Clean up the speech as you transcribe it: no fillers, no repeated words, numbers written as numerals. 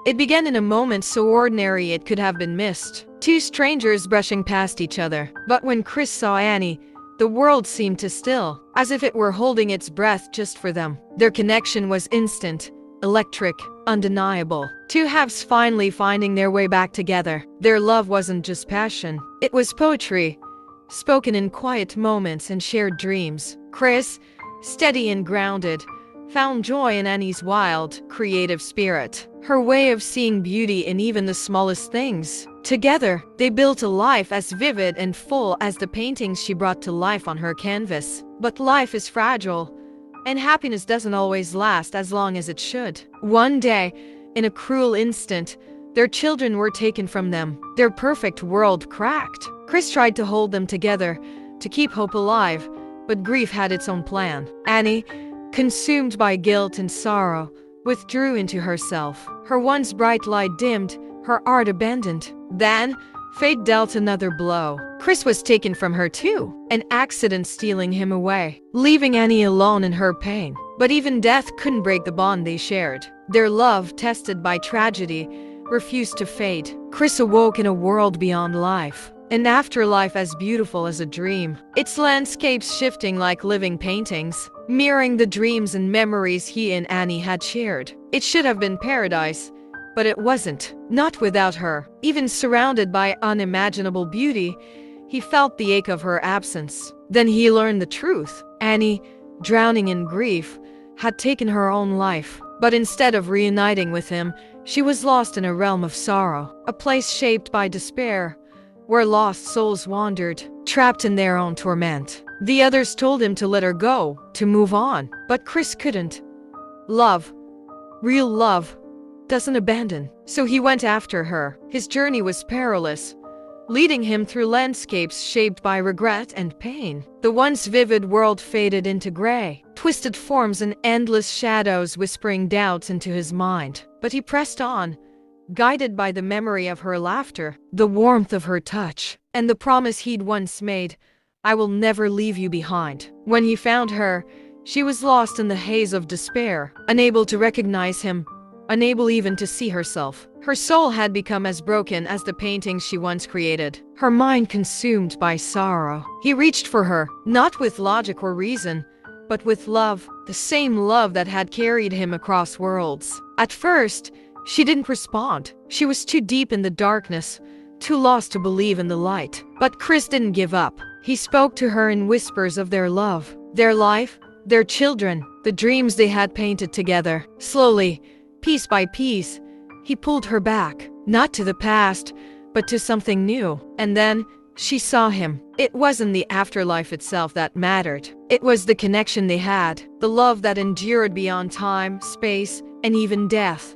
It began in a moment so ordinary it could have been missed. Two strangers brushing past each other. But when Chris saw Annie, the world seemed to still, as if it were holding its breath just for them. Their connection was instant, electric, undeniable. Two halves finally finding their way back together. Their love wasn't just passion, it was poetry, spoken in quiet moments and shared dreams. Chris, steady and grounded, found joy in Annie's wild, creative spirit, her way of seeing beauty in even the smallest things. Together, they built a life as vivid and full as the paintings she brought to life on her canvas. But life is fragile, and happiness doesn't always last as long as it should. One day, in a cruel instant, their children were taken from them. Their perfect world cracked. Chris tried to hold them together, to keep hope alive, but grief had its own plan. Annie, consumed by guilt and sorrow, withdrew into herself. Her once bright light dimmed, her art abandoned. Then, fate dealt another blow. Chris was taken from her too, an accident stealing him away, leaving Annie alone in her pain. But even death couldn't break the bond they shared. Their love, tested by tragedy, refused to fade. Chris awoke in a world beyond life, an afterlife as beautiful as a dream, its landscapes shifting like living paintings, mirroring the dreams and memories he and Annie had shared. It should have been paradise, but it wasn't. Not without her. Even surrounded by unimaginable beauty, he felt the ache of her absence. Then he learned the truth. Annie, drowning in grief, had taken her own life. But instead of reuniting with him, she was lost in a realm of sorrow, a place shaped by despair, where lost souls wandered, trapped in their own torment. The others told him to let her go, to move on. But Chris couldn't. Love, real love, doesn't abandon. So he went after her. His journey was perilous, leading him through landscapes shaped by regret and pain. The once vivid world faded into gray, twisted forms and endless shadows whispering doubts into his mind. But he pressed on, guided by the memory of her laughter, the warmth of her touch, and the promise he'd once made, "I will never leave you behind." When he found her, she was lost in the haze of despair, unable to recognize him, unable even to see herself. Her soul had become as broken as the paintings she once created, her mind consumed by sorrow. He reached for her, not with logic or reason, but with love, the same love that had carried him across worlds. At first, she didn't respond. She was too deep in the darkness, too lost to believe in the light. But Chris didn't give up. He spoke to her in whispers of their love, their life, their children, the dreams they had painted together. Slowly, piece by piece, he pulled her back, not to the past, but to something new. And then, she saw him. It wasn't the afterlife itself that mattered. It was the connection they had, the love that endured beyond time, space, and even death.